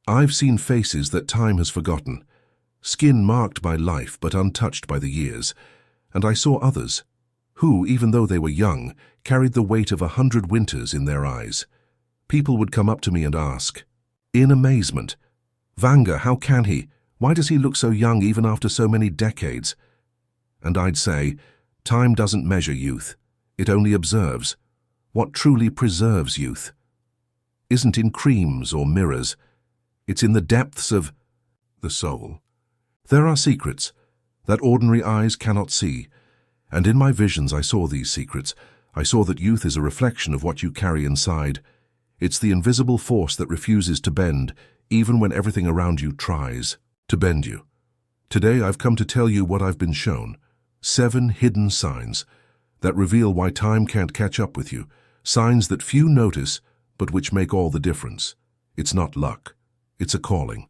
I've seen faces that time has forgotten, skin marked by life but untouched by the years, and I saw others who, even though they were young, carried the weight of 100 winters in their eyes. People would come up to me and ask, in amazement, "Vanga, how can he? Why does he look so young even after so many decades?" And I'd say, time doesn't measure youth, it only observes. What truly preserves youth isn't in creams or mirrors, it's in the depths of the soul. There are secrets that ordinary eyes cannot see, and in my visions I saw these secrets. I saw that youth is a reflection of what you carry inside. It's the invisible force that refuses to bend, even when everything around you tries to bend you. Today I've come to tell you what I've been shown. 7 hidden signs that reveal why time can't catch up with you. Signs that few notice, but which make all the difference. It's not luck, it's a calling.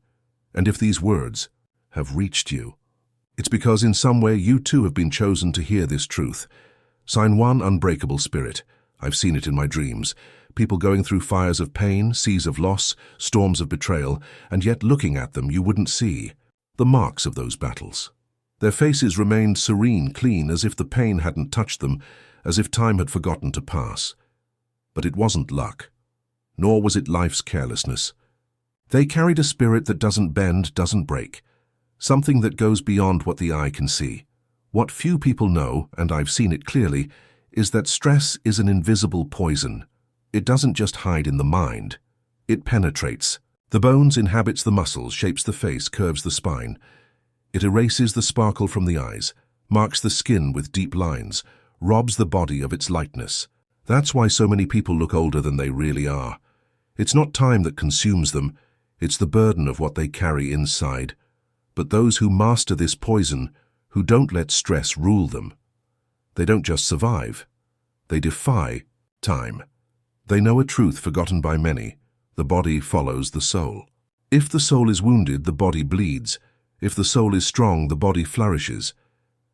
And if these words have reached you, it's because in some way you too have been chosen to hear this truth. Sign 1, unbreakable spirit. I've seen it in my dreams. People going through fires of pain, seas of loss, storms of betrayal, and yet looking at them you wouldn't see the marks of those battles. Their faces remained serene, clean, as if the pain hadn't touched them, as if time had forgotten to pass. But it wasn't luck, nor was it life's carelessness. They carried a spirit that doesn't bend, doesn't break, something that goes beyond what the eye can see. What few people know, and I've seen it clearly, is that stress is an invisible poison. It doesn't just hide in the mind, it penetrates. The bones inhabits the muscles, shapes the face, curves the spine. It erases the sparkle from the eyes, marks the skin with deep lines, robs the body of its lightness. That's why so many people look older than they really are. It's not time that consumes them, it's the burden of what they carry inside. But those who master this poison, who don't let stress rule them, they don't just survive, they defy time. They know a truth forgotten by many: the body follows the soul. If the soul is wounded, the body bleeds. If the soul is strong, the body flourishes.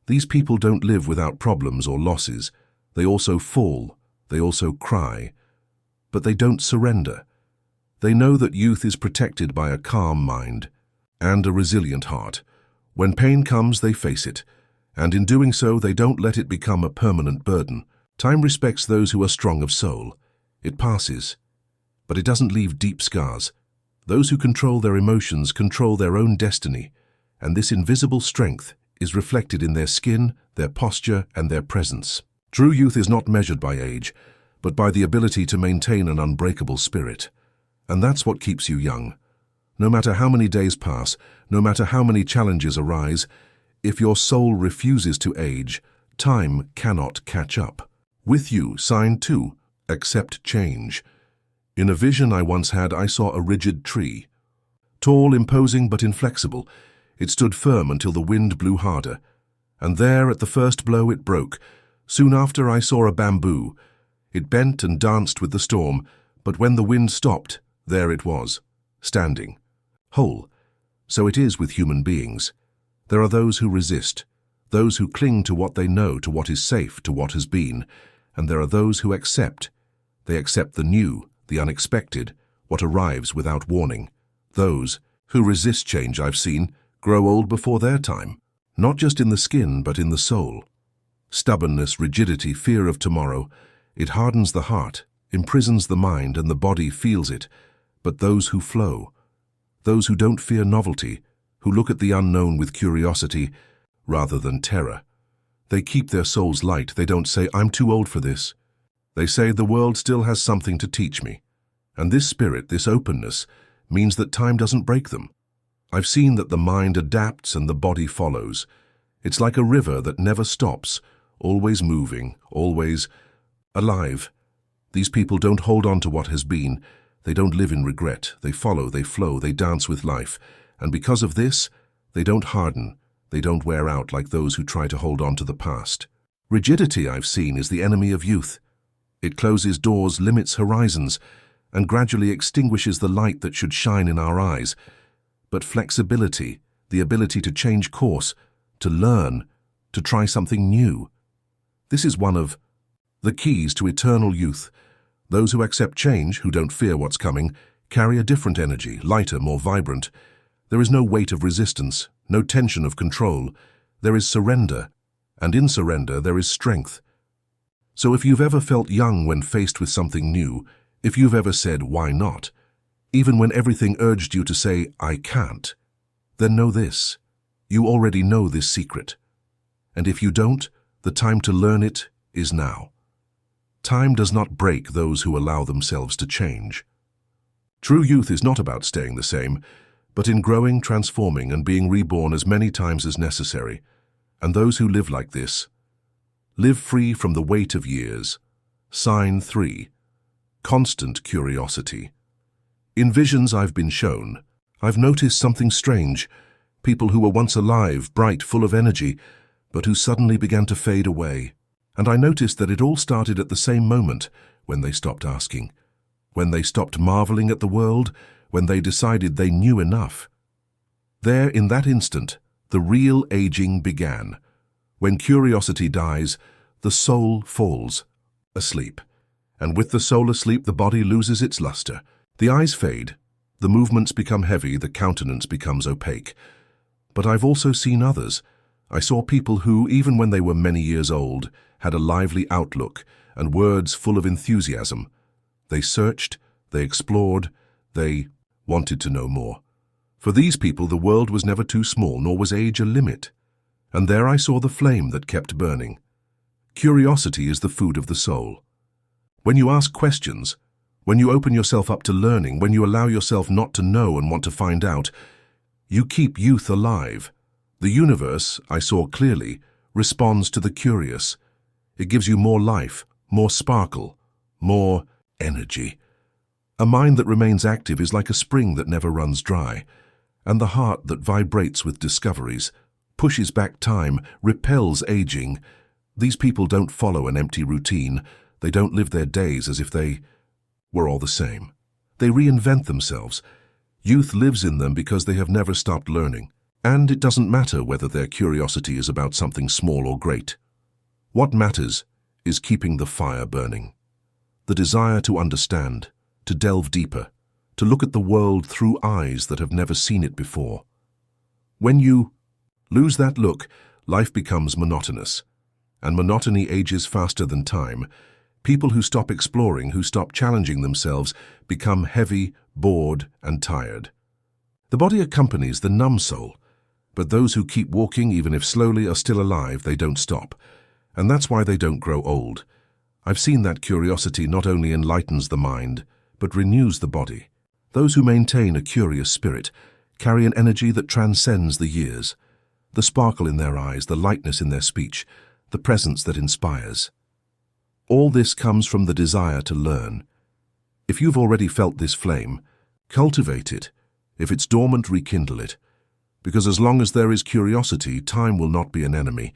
These people don't live without problems or losses. They also fall, they also cry, but they don't surrender. They know that youth is protected by a calm mind and a resilient heart. When pain comes, they face it, and in doing so, they don't let it become a permanent burden. Time respects those who are strong of soul. It passes, but it doesn't leave deep scars. Those who control their emotions control their own destiny, and this invisible strength is reflected in their skin, their posture, and their presence. True youth is not measured by age, but by the ability to maintain an unbreakable spirit. And that's what keeps you young. No matter how many days pass, no matter how many challenges arise, if your soul refuses to age, time cannot catch up. With you, sign 2, accept change. In a vision I once had, I saw a rigid tree. Tall, imposing, but inflexible. It stood firm until the wind blew harder. And there, at the first blow, it broke. Soon after, I saw a bamboo. It bent and danced with the storm, but when the wind stopped, there it was, standing, whole. So it is with human beings. There are those who resist, those who cling to what they know, to what is safe, to what has been, and there are those who accept. They accept the new, the unexpected, what arrives without warning. Those who resist change, I've seen, grow old before their time, not just in the skin, but in the soul. Stubbornness, rigidity, fear of tomorrow, it hardens the heart, imprisons the mind, and the body feels it. But those who flow, those who don't fear novelty, who look at the unknown with curiosity rather than terror, they keep their souls light. They don't say, "I'm too old for this." They say, "The world still has something to teach me." And this spirit, this openness, means that time doesn't break them. I've seen that the mind adapts and the body follows. It's like a river that never stops, always moving, always alive. These people don't hold on to what has been. They don't live in regret. They follow, they flow, they dance with life. And because of this, they don't harden. They don't wear out like those who try to hold on to the past. Rigidity, I've seen, is the enemy of youth. It closes doors, limits horizons, and gradually extinguishes the light that should shine in our eyes. But flexibility, the ability to change course, to learn, to try something new, this is one of the keys to eternal youth. Those who accept change, who don't fear what's coming, carry a different energy, lighter, more vibrant. There is no weight of resistance, no tension of control. There is surrender, and in surrender there is strength. So if you've ever felt young when faced with something new, if you've ever said, "Why not?" even when everything urged you to say, "I can't," then know this. You already know this secret. And if you don't, the time to learn it is now. Time does not break those who allow themselves to change. True youth is not about staying the same, but in growing, transforming, and being reborn as many times as necessary. And those who live like this live free from the weight of years. Sign 3. Constant curiosity. In visions I've been shown, I've noticed something strange. People who were once alive, bright, full of energy, but who suddenly began to fade away. And I noticed that it all started at the same moment, when they stopped asking, when they stopped marveling at the world, when they decided they knew enough. There, in that instant, the real aging began. When curiosity dies, the soul falls asleep. And with the soul asleep, the body loses its luster. The eyes fade, the movements become heavy, the countenance becomes opaque. But I've also seen others. I saw people who, even when they were many years old, had a lively outlook and words full of enthusiasm. They searched, they explored, they wanted to know more. For these people, the world was never too small, nor was age a limit. And there I saw the flame that kept burning. Curiosity is the food of the soul. When you ask questions, when you open yourself up to learning, when you allow yourself not to know and want to find out, you keep youth alive. The universe, I saw clearly, responds to the curious. It gives you more life, more sparkle, more energy. A mind that remains active is like a spring that never runs dry, and the heart that vibrates with discoveries, pushes back time, repels aging. These people don't follow an empty routine. They don't live their days as if they were all the same. They reinvent themselves. Youth lives in them because they have never stopped learning. And it doesn't matter whether their curiosity is about something small or great. What matters is keeping the fire burning. The desire to understand, to delve deeper, to look at the world through eyes that have never seen it before. When you lose that look, life becomes monotonous. And monotony ages faster than time. People who stop exploring, who stop challenging themselves, become heavy, bored, and tired. The body accompanies the numb soul, but those who keep walking, even if slowly, are still alive. They don't stop. And that's why they don't grow old. I've seen that curiosity not only enlightens the mind, but renews the body. Those who maintain a curious spirit carry an energy that transcends the years. The sparkle in their eyes, the lightness in their speech, the presence that inspires. All this comes from the desire to learn. If you've already felt this flame, cultivate it. If it's dormant, rekindle it. Because as long as there is curiosity, time will not be an enemy.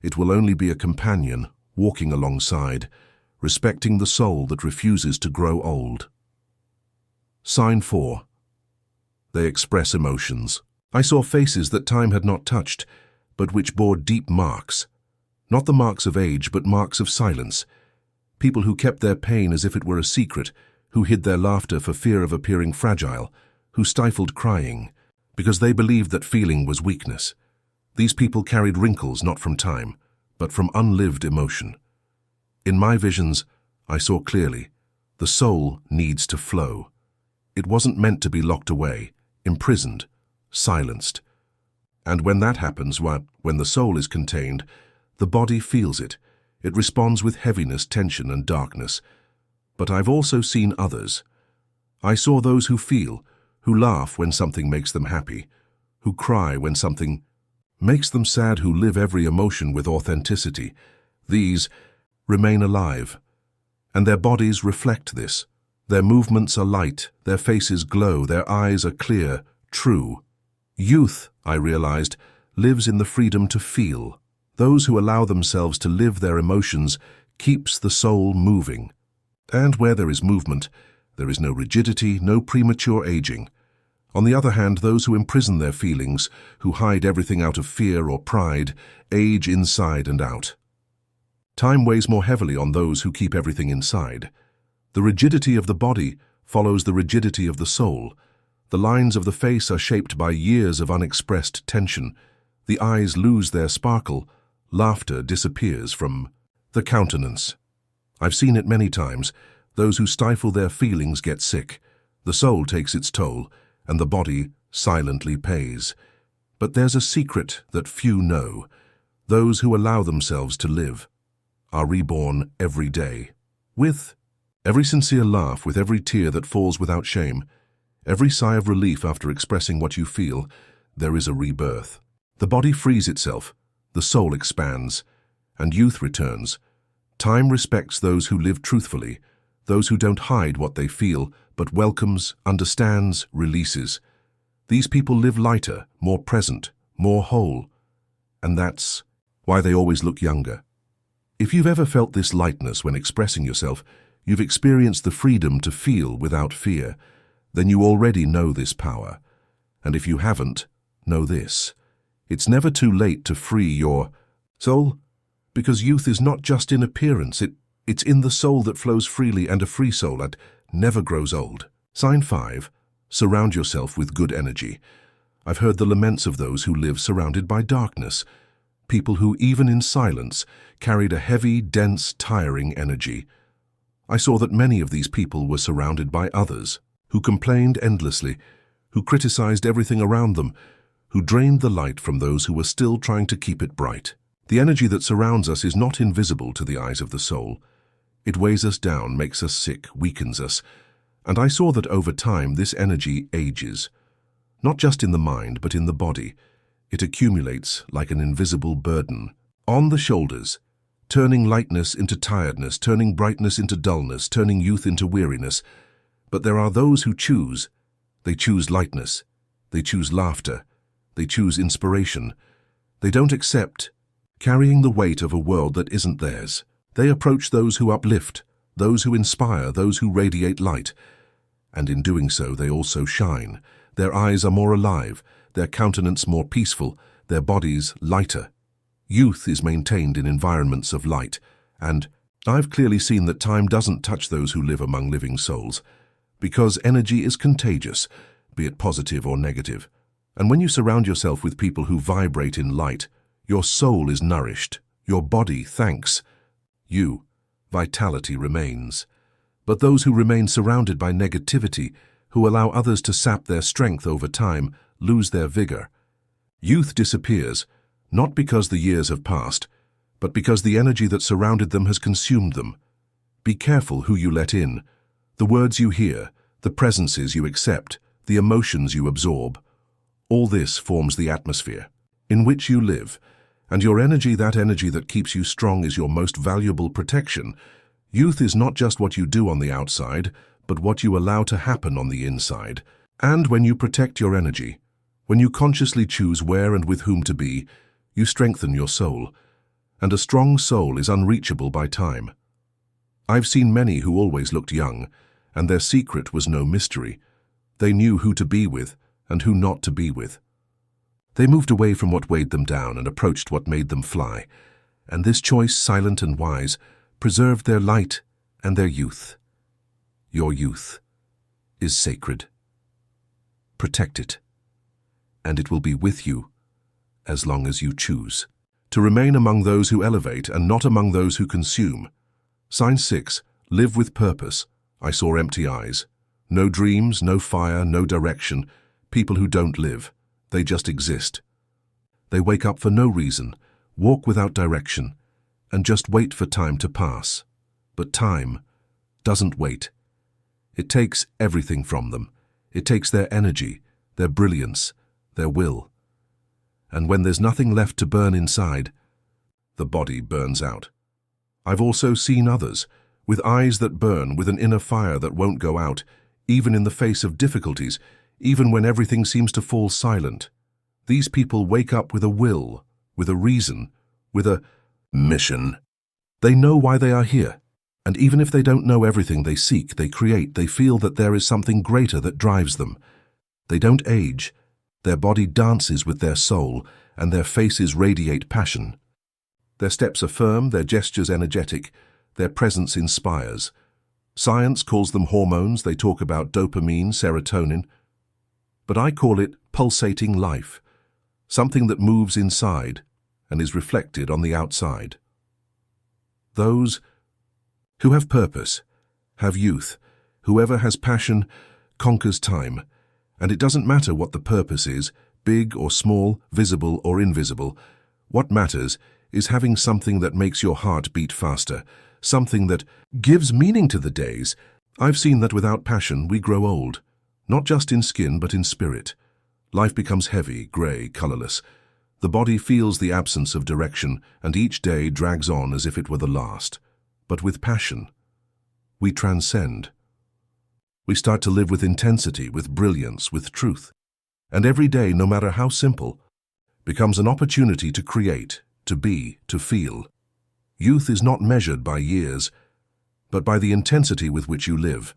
It will only be a companion, walking alongside, respecting the soul that refuses to grow old. Sign 4. They express emotions. I saw faces that time had not touched, but which bore deep marks. Not the marks of age, but marks of silence. People who kept their pain as if it were a secret, who hid their laughter for fear of appearing fragile, who stifled crying, because they believed that feeling was weakness. These people carried wrinkles not from time, but from unlived emotion. In my visions, I saw clearly, the soul needs to flow. It wasn't meant to be locked away, imprisoned, silenced. And when that happens, when the soul is contained, the body feels it. It responds with heaviness, tension, and darkness. But I've also seen others. I saw those who feel, who laugh when something makes them happy, who cry when something makes them sad, who live every emotion with authenticity. These remain alive, and their bodies reflect this. Their movements are light, their faces glow, their eyes are clear, true. Youth, I realized, lives in the freedom to feel. Those who allow themselves to live their emotions keeps the soul moving. And where there is movement, there is no rigidity, no premature aging. On the other hand, those who imprison their feelings, who hide everything out of fear or pride, age inside and out. Time weighs more heavily on those who keep everything inside. The rigidity of the body follows the rigidity of the soul. The lines of the face are shaped by years of unexpressed tension. The eyes lose their sparkle. Laughter disappears from the countenance. I've seen it many times. Those who stifle their feelings get sick. The soul takes its toll, and the body silently pays. But there's a secret that few know. Those who allow themselves to live are reborn every day. With every sincere laugh, with every tear that falls without shame, every sigh of relief after expressing what you feel, there is a rebirth. The body frees itself, the soul expands, and youth returns. Time respects those who live truthfully, those who don't hide what they feel, but welcomes, understands, releases. These people live lighter, more present, more whole. And that's why they always look younger. If you've ever felt this lightness when expressing yourself, you've experienced the freedom to feel without fear, then you already know this power. And if you haven't, know this. It's never too late to free your soul, because youth is not just in appearance, it's in the soul that flows freely, and a free soul that never grows old. Sign 5. Surround yourself with good energy. I've heard the laments of those who live surrounded by darkness, people who, even in silence, carried a heavy, dense, tiring energy. I saw that many of these people were surrounded by others, who complained endlessly, who criticized everything around them, who drained the light from those who were still trying to keep it bright. The energy that surrounds us is not invisible to the eyes of the soul. It weighs us down, makes us sick, weakens us. And I saw that over time this energy ages. Not just in the mind, but in the body. It accumulates like an invisible burden. On the shoulders, turning lightness into tiredness, turning brightness into dullness, turning youth into weariness. But there are those who choose. They choose lightness. They choose laughter. They choose inspiration. They don't accept carrying the weight of a world that isn't theirs. They approach those who uplift, those who inspire, those who radiate light. And in doing so, they also shine. Their eyes are more alive, their countenance more peaceful, their bodies lighter. Youth is maintained in environments of light, and I've clearly seen that time doesn't touch those who live among living souls, because energy is contagious, be it positive or negative. And when you surround yourself with people who vibrate in light, your soul is nourished, your body thanks. Vitality remains. But those who remain surrounded by negativity, who allow others to sap their strength over time, lose their vigor. Youth disappears, not because the years have passed, but because the energy that surrounded them has consumed them. Be careful who you let in, the words you hear, the presences you accept, the emotions you absorb. All this forms the atmosphere in which you live, and your energy, that energy that keeps you strong, is your most valuable protection. Youth is not just what you do on the outside, but what you allow to happen on the inside. And when you protect your energy, when you consciously choose where and with whom to be, you strengthen your soul. And a strong soul is unreachable by time. I've seen many who always looked young, and their secret was no mystery. They knew who to be with and who not to be with. They moved away from what weighed them down and approached what made them fly. And this choice, silent and wise, preserved their light and their youth. Your youth is sacred. Protect it, and it will be with you as long as you choose to remain among those who elevate and not among those who consume. Sign 6. Live with purpose. I saw empty eyes. No dreams, no fire, no direction. People who don't live. They just exist. They wake up for no reason, walk without direction, and just wait for time to pass. But time doesn't wait. It takes everything from them. It takes their energy, their brilliance, their will. And when there's nothing left to burn inside, the body burns out. I've also seen others, with eyes that burn, with an inner fire that won't go out, even in the face of difficulties, even when everything seems to fall silent. These people wake up with a will, with a reason, with a mission. They know why they are here, and even if they don't know everything they seek, they create, they feel that there is something greater that drives them. They don't age. Their body dances with their soul, and their faces radiate passion. Their steps are firm, their gestures energetic, their presence inspires. Science calls them hormones, they talk about dopamine, serotonin. But I call it pulsating life, something that moves inside and is reflected on the outside. Those who have purpose, have youth. Whoever has passion conquers time. And it doesn't matter what the purpose is, big or small, visible or invisible. What matters is having something that makes your heart beat faster, something that gives meaning to the days. I've seen that without passion we grow old, not just in skin but in spirit. Life becomes heavy, grey, colourless. The body feels the absence of direction, and each day drags on as if it were the last. But with passion, we transcend. We start to live with intensity, with brilliance, with truth. And every day, no matter how simple, becomes an opportunity to create, to be, to feel. Youth is not measured by years, but by the intensity with which you live.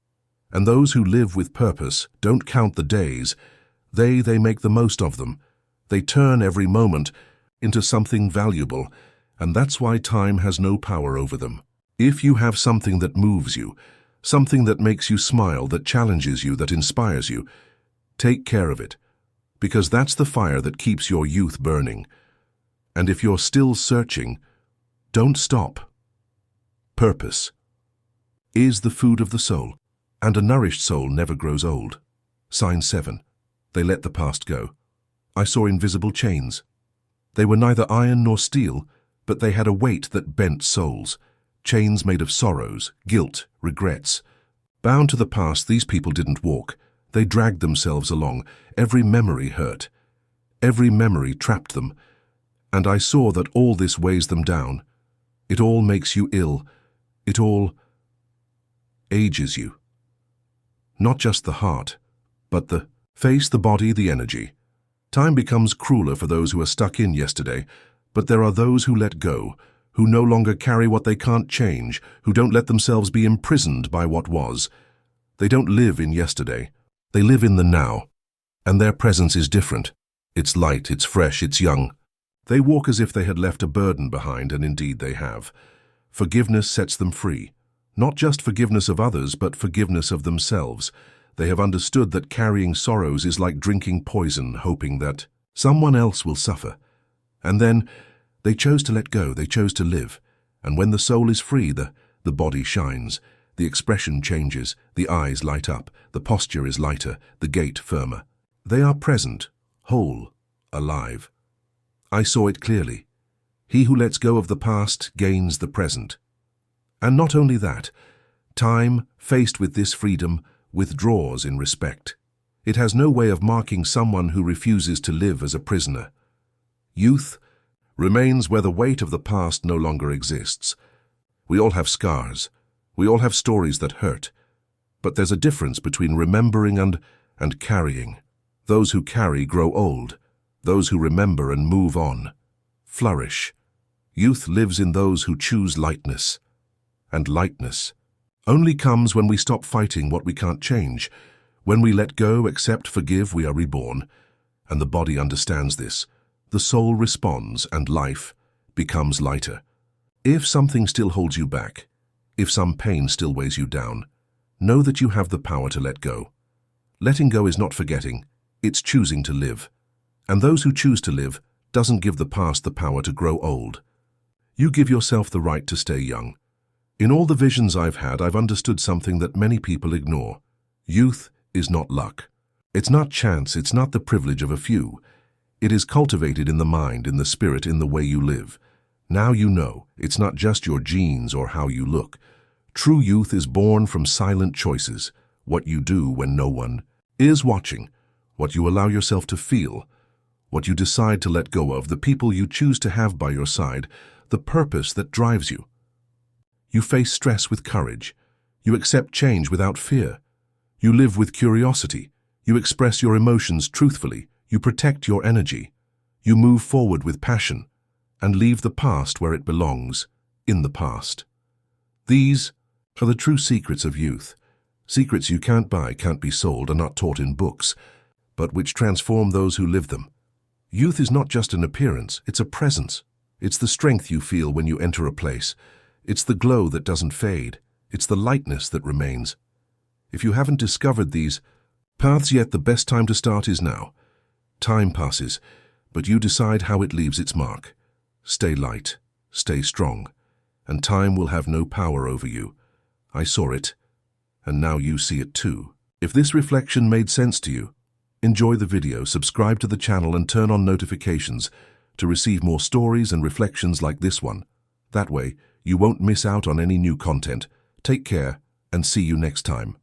And those who live with purpose don't count the days. They make the most of them. They turn every moment into something valuable, and that's why time has no power over them. If you have something that moves you, something that makes you smile, that challenges you, that inspires you, take care of it, because that's the fire that keeps your youth burning. And if you're still searching, don't stop. Purpose is the food of the soul, and a nourished soul never grows old. Sign 7. They let the past go. I saw invisible chains. They were neither iron nor steel, but they had a weight that bent souls. Chains made of sorrows, guilt, regrets. Bound to the past, these people didn't walk. They dragged themselves along. Every memory hurt. Every memory trapped them. And I saw that all this weighs them down. It all makes you ill. It all ages you. Not just the heart, but the face, the body, the energy. Time becomes crueler for those who are stuck in yesterday, but there are those who let go, who no longer carry what they can't change, who don't let themselves be imprisoned by what was. They don't live in yesterday. They live in the now, and their presence is different. It's light, it's fresh, it's young. They walk as if they had left a burden behind, and indeed they have. Forgiveness sets them free. Not just forgiveness of others, but forgiveness of themselves. They have understood that carrying sorrows is like drinking poison, hoping that someone else will suffer. And then they chose to let go, they chose to live. And when the soul is free, the body shines. The expression changes, the eyes light up, the posture is lighter, the gait firmer. They are present, whole, alive. I saw it clearly. He who lets go of the past gains the present. And not only that, time, faced with this freedom, withdraws in respect. It has no way of marking someone who refuses to live as a prisoner. Youth remains where the weight of the past no longer exists. We all have scars. We all have stories that hurt. But there's a difference between remembering and carrying. Those who carry grow old. Those who remember and move on flourish. Youth lives in those who choose lightness. And lightness only comes when we stop fighting what we can't change. When we let go, accept, forgive, we are reborn. And the body understands this. The soul responds, and life becomes lighter. If something still holds you back, if some pain still weighs you down, know that you have the power to let go. Letting go is not forgetting, it's choosing to live. And those who choose to live doesn't give the past the power to grow old. You give yourself the right to stay young. In all the visions I've had, I've understood something that many people ignore. Youth is not luck. It's not chance, it's not the privilege of a few. It is cultivated in the mind, in the spirit, in the way you live. Now you know, it's not just your genes or how you look. True youth is born from silent choices, what you do when no one is watching, what you allow yourself to feel, what you decide to let go of, the people you choose to have by your side, the purpose that drives you. You face stress with courage. You accept change without fear. You live with curiosity. You express your emotions truthfully. You protect your energy. You move forward with passion and leave the past where it belongs, in the past. These are the true secrets of youth. Secrets you can't buy, can't be sold, are not taught in books, but which transform those who live them. Youth is not just an appearance, it's a presence. It's the strength you feel when you enter a place. It's the glow that doesn't fade. It's the lightness that remains. If you haven't discovered these paths yet, the best time to start is now. Time passes, but you decide how it leaves its mark. Stay light, stay strong, and time will have no power over you. I saw it, and now you see it too. If this reflection made sense to you, enjoy the video, subscribe to the channel and turn on notifications to receive more stories and reflections like this one. That way, you won't miss out on any new content. Take care and see you next time.